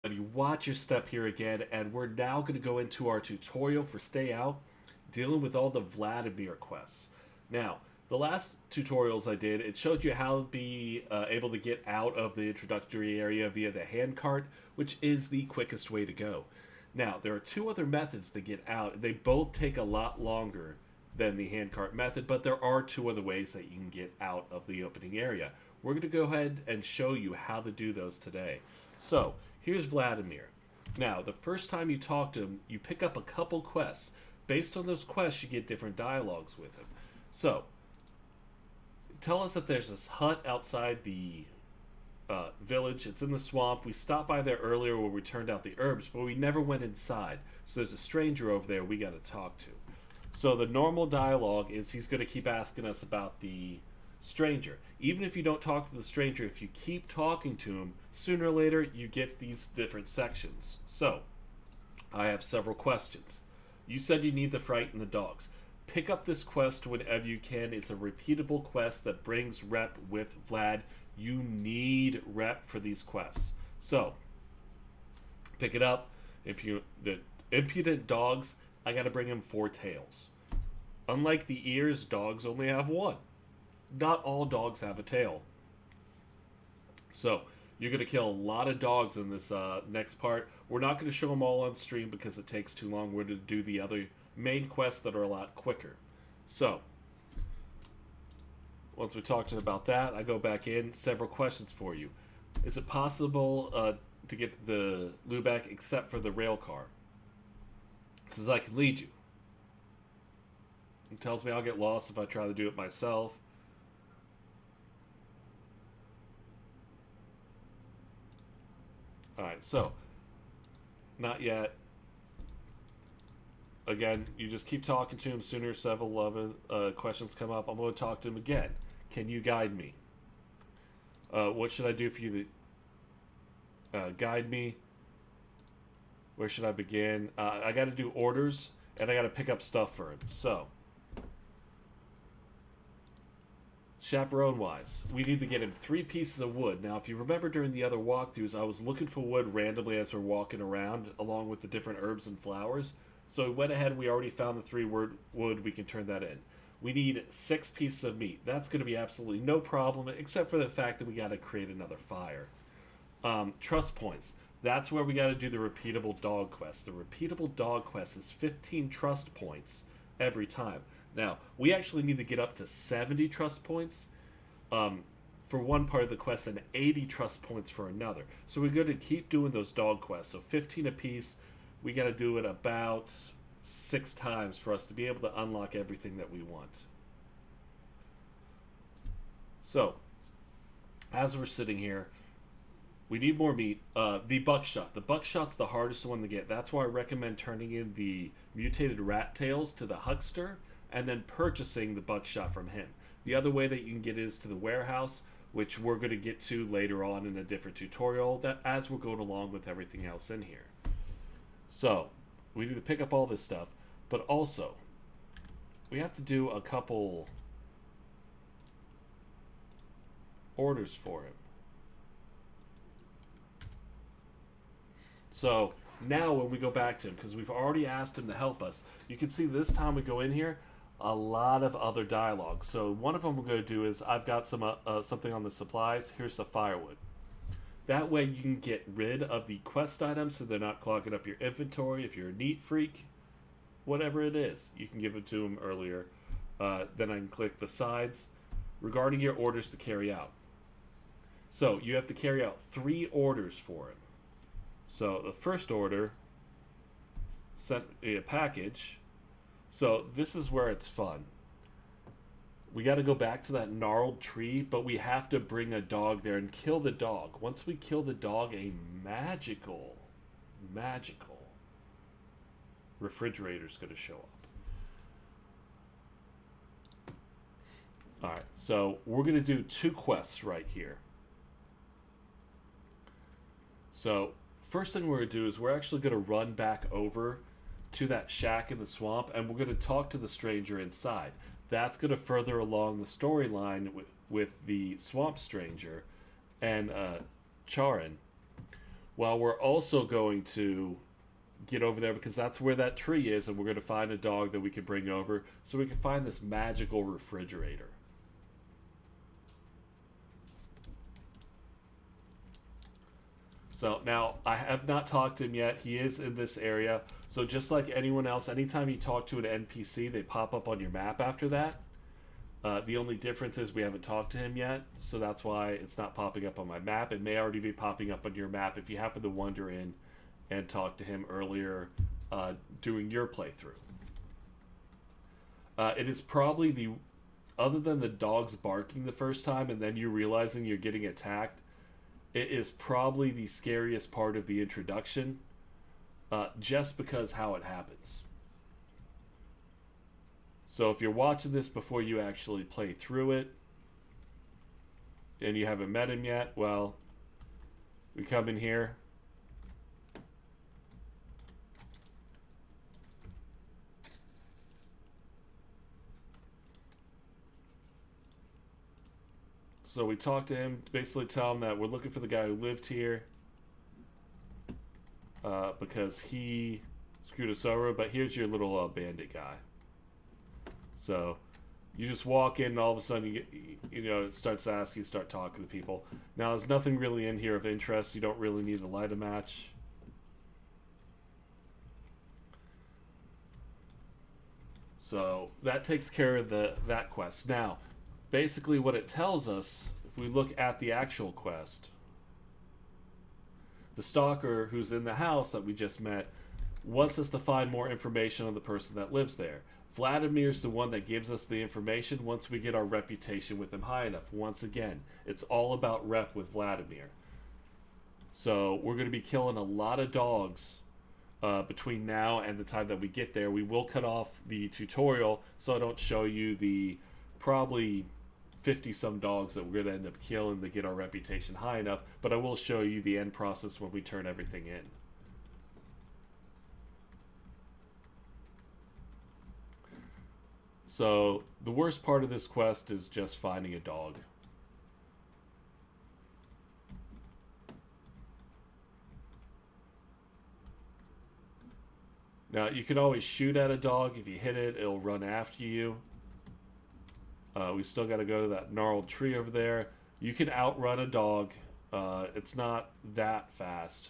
You watch your step here again, and we're now going to go into our tutorial for Stay Out, dealing with all the Vladimir quests. Now, the last tutorials I did, it showed you how to be able to get out of the introductory area via the handcart, which is the quickest way to go. Now, there are two other methods to get out. They both take a lot longer than the handcart method, but there are two other ways that you can get out of the opening area. We're going to go ahead and show you how to do those today. So, here's Vladimir. Now, the first time you talk to him, you pick up a couple quests. Based on those quests, you get different dialogues with him. So, tell us that there's this hut outside the village. It's in the swamp. We stopped by there earlier where we turned out the herbs, but we never went inside. So there's a stranger over there we got to talk to. So the normal dialogue is he's going to keep asking us about the stranger. Even if you don't talk to the stranger, if you keep talking to him, sooner or later you get these different sections. So, I have several questions. You said you need the fright and the dogs. Pick up this quest whenever you can. It's a repeatable quest that brings rep with Vlad. You need rep for these quests. So, pick it up. The impudent dogs, I gotta bring him 4 tails. Unlike the ears, dogs only have one. Not all dogs have a tail. So, you're going to kill a lot of dogs in this next part. We're not going to show them all on stream because it takes too long. We're going to do the other main quests that are a lot quicker. So, once we talked about that, I go back in. Several questions for you. Is it possible to get the Lubeck except for the rail car? It says I can lead you. It tells me I'll get lost if I try to do it myself. Alright, so, not yet. Again, you just keep talking to him. Sooner several questions come up. I'm going to talk to him again. Can you guide me? What should I do for you to guide me? Where should I begin? I got to do orders, and I got to pick up stuff for him. So, chaperone-wise, we need to get him 3 pieces of wood. Now, if you remember during the other walkthroughs, I was looking for wood randomly as we're walking around, along with the different herbs and flowers. So we went ahead and we already found the 3 wood. We can turn that in. We need 6 pieces of meat. That's going to be absolutely no problem, except for the fact that we got to create another fire. Trust points. That's where we got to do the repeatable dog quest. The repeatable dog quest is 15 trust points every time. Now, we actually need to get up to 70 trust points for one part of the quest and 80 trust points for another. So we're going to keep doing those dog quests. So 15 apiece. We got to do it about 6 times for us to be able to unlock everything that we want. So, as we're sitting here, we need more meat. The buckshot. The buckshot's the hardest one to get. That's why I recommend turning in the mutated rat tails to the huckster and then purchasing the buckshot from him. The other way that you can get is to the warehouse, which we're going to get to later on in a different tutorial that as we're going along with everything else in here. So, we need to pick up all this stuff, but also, we have to do a couple orders for him. So, now when we go back to him, because we've already asked him to help us, you can see this time we go in here, a lot of other dialogue. So one of them we're going to do is, I've got some something on the supplies, here's the firewood. That way you can get rid of the quest items so they're not clogging up your inventory. If you're a neat freak, whatever it is, you can give it to them earlier. Then I can click the sides. Regarding your orders to carry out. So you have to carry out 3 orders for him. So the first order, sent a package. So this is where it's fun. We got to go back to that gnarled tree, but we have to bring a dog there and kill the dog. Once we kill the dog, a magical refrigerator's going to show up. Alright, so we're going to do 2 quests right here. So, first thing we're going to do is we're actually going to run back over to that shack in the swamp, and we're going to talk to the stranger inside. That's going to further along the storyline with the swamp stranger and Charin. Well, we're also going to get over there because that's where that tree is, and we're going to find a dog that we can bring over so we can find this magical refrigerator. So now I have not talked to him yet. He is in this area. So just like anyone else, anytime you talk to an NPC, they pop up on your map after that. The only difference is we haven't talked to him yet, so that's why it's not popping up on my map. It may already be popping up on your map if you happen to wander in and talk to him earlier during your playthrough. It is probably the, other than the dogs barking the first time and then you realizing you're getting attacked, it is probably the scariest part of the introduction, just because how it happens. So if you're watching this before you actually play through it, and you haven't met him yet, well, we come in here. So we talk to him, basically tell him that we're looking for the guy who lived here, because he screwed us over, but here's your little bandit guy. So you just walk in and all of a sudden you get, it starts to ask you, start talking to people. Now there's nothing really in here of interest. You don't really need to light a match. So that takes care of that quest. Now, basically what it tells us, if we look at the actual quest, the stalker who's in the house that we just met wants us to find more information on the person that lives there. Vladimir's the one that gives us the information once we get our reputation with him high enough. Once again, it's all about rep with Vladimir. So we're going to be killing a lot of dogs between now and the time that we get there. We will cut off the tutorial so I don't show you the probably 50 some dogs that we're going to end up killing to get our reputation high enough, but I will show you the end process when we turn everything in. So the worst part of this quest is just finding a dog. Now you can always shoot at a dog. If you hit it, it'll run after you. We still got to go to that gnarled tree over there. You can outrun a dog. It's not that fast.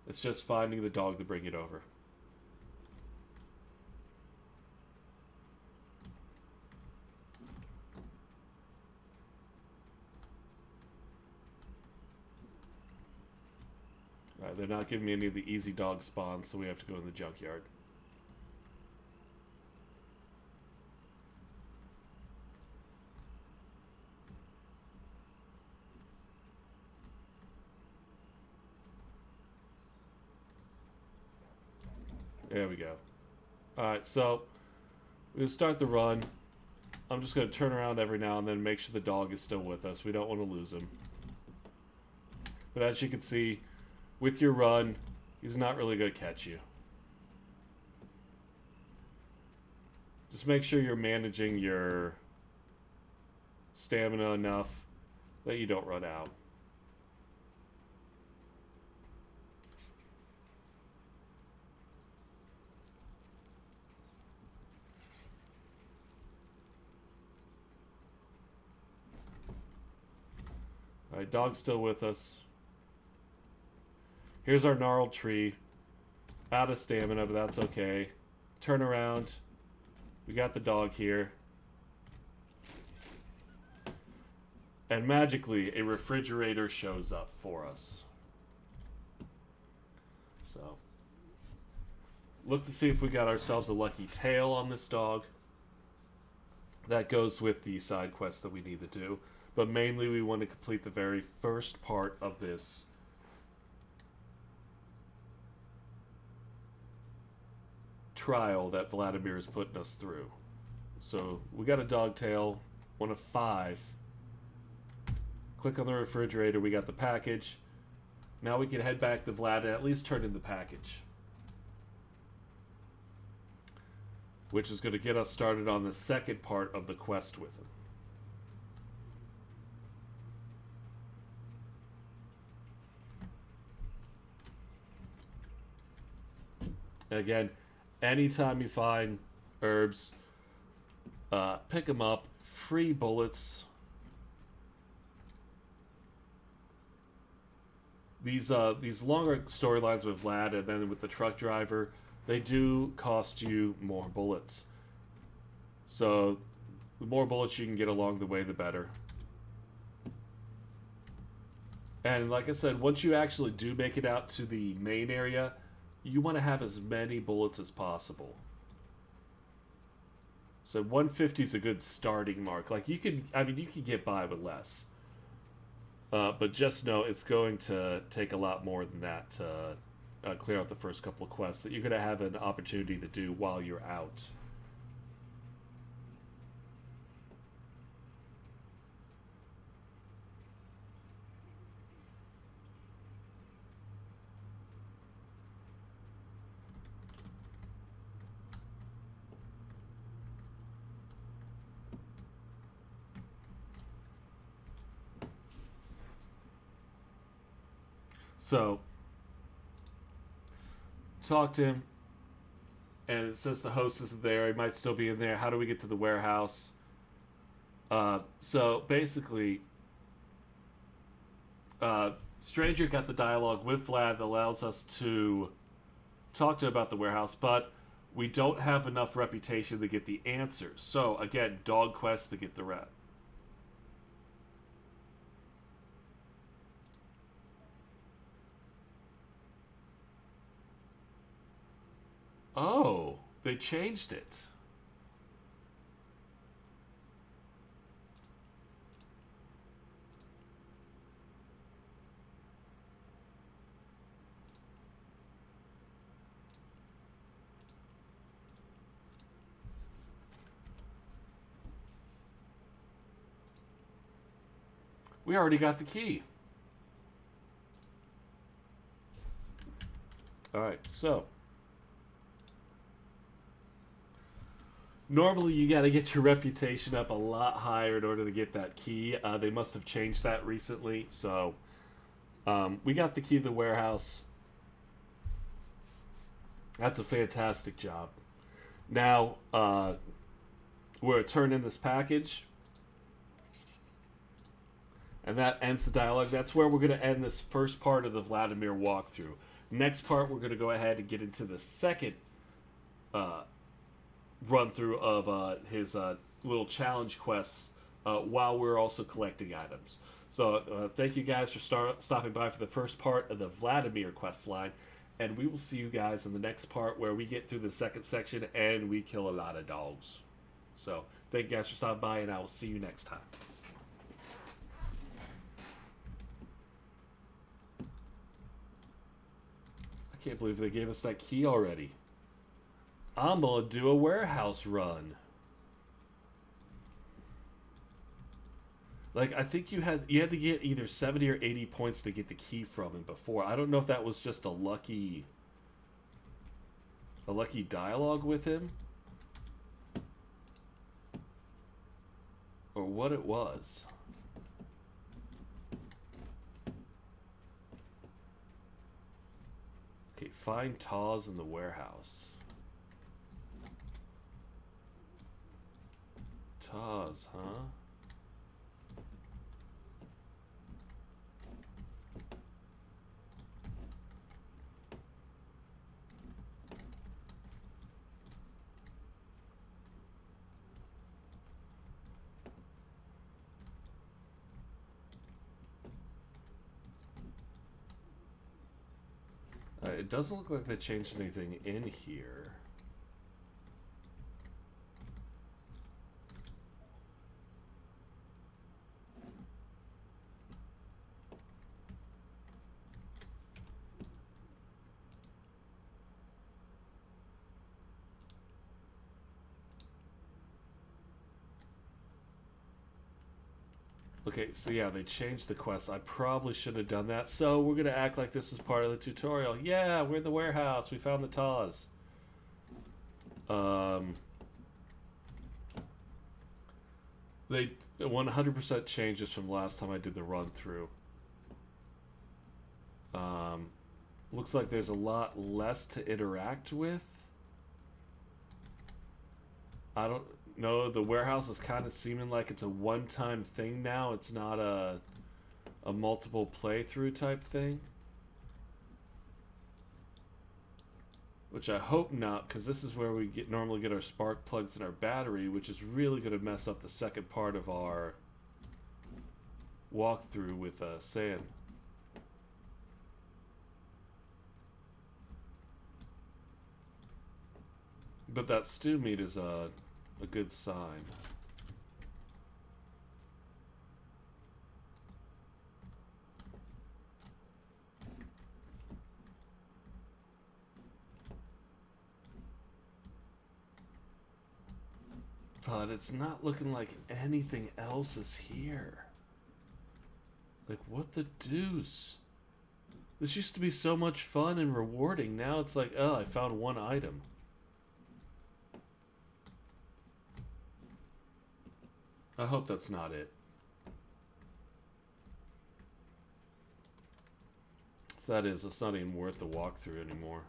It's just finding the dog to bring it over. Alright, they're not giving me any of the easy dog spawns, so we have to go in the junkyard. There we go. Alright, so we'll start the run. I'm just going to turn around every now and then and make sure the dog is still with us. We don't want to lose him. But as you can see, with your run, he's not really going to catch you. Just make sure you're managing your stamina enough that you don't run out. Alright, dog's still with us. Here's our gnarled tree. Out of stamina, but that's okay. Turn around. We got the dog here. And magically, a refrigerator shows up for us. So, look to see if we got ourselves a lucky tail on this dog. That goes with the side quest that we need to do. But mainly we want to complete the very first part of this trial that Vladimir is putting us through. So we got a dog tail, 1 of 5. Click on the refrigerator, we got the package. Now we can head back to Vlad and at least turn in the package, which is going to get us started on the second part of the quest with him. Again, anytime you find herbs, pick them up. Free bullets. These longer storylines with Vlad and then with the truck driver, they do cost you more bullets. So the more bullets you can get along the way, the better. And like I said, once you actually do make it out to the main area, you want to have as many bullets as possible. So 150 is a good starting mark. Like you can, I mean, you can get by with less. But just know it's going to take a lot more than that to clear out the first couple of quests that you're going to have an opportunity to do while you're out. So, talk to him, and it says the host isn't there. He might still be in there. How do we get to the warehouse? So basically, Stranger got the dialogue with Vlad that allows us to talk to him about the warehouse, but we don't have enough reputation to get the answers. So again, dog quest to get the rep. Oh, they changed it. We already got the key. Alright, so. Normally, you got to get your reputation up a lot higher in order to get that key. They must have changed that recently. So, we got the key to the warehouse. That's a fantastic job. Now, we're turn in this package. And that ends the dialogue. That's where we're going to end this first part of the Vladimir walkthrough. Next part, we're going to go ahead and get into the second run through of his little challenge quests while we're also collecting items. So thank you guys for stopping by for the first part of the Vladimir quest line. And we will see you guys in the next part where we get through the second section and we kill a lot of dogs. So thank you guys for stopping by, and I will see you next time. I can't believe they gave us that key already. I'm gonna do a warehouse run. Like, I think you had to get either 70 or 80 points to get the key from him before. I don't know if that was just a lucky dialogue with him or what it was. Okay, find Taz in the warehouse. Taz, huh? It doesn't look like they changed anything in here. Okay, so yeah, they changed the quest. I probably should have done that. So we're going to act like this is part of the tutorial. Yeah, we're in the warehouse. We found the Taz. They 100% changes from last time I did the run through. Looks like there's a lot less to interact with. I don't know. The warehouse is kind of seeming like it's a one-time thing now. It's not a multiple playthrough type thing. Which I hope not, because this is where we normally get our spark plugs and our battery, which is really going to mess up the second part of our walkthrough with sand. But that stew meat is a good sign. But it's not looking like anything else is here. Like, what the deuce? This used to be so much fun and rewarding. Now it's like, oh, I found one item. I hope that's not it. If that is, it's not even worth the walkthrough anymore.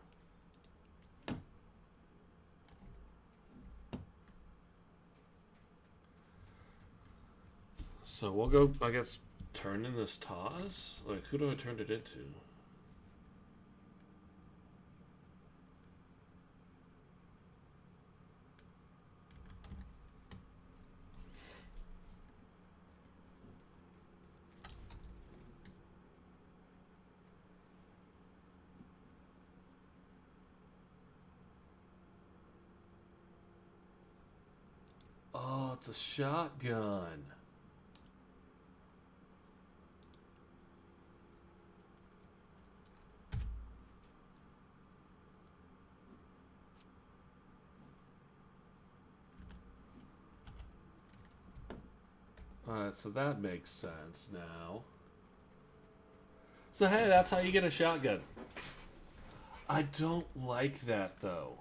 So we'll go, I guess, turn in this Taz? Like, who do I turn it into? Oh, it's a shotgun. Alright, so that makes sense now. So hey, that's how you get a shotgun. I don't like that though.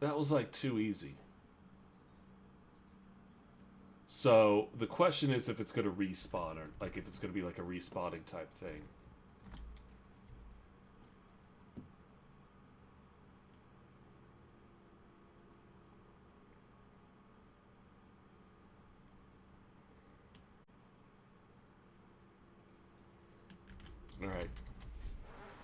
That was like too easy. So the question is if it's going to respawn or like if it's going to be like a respawning type thing. All right.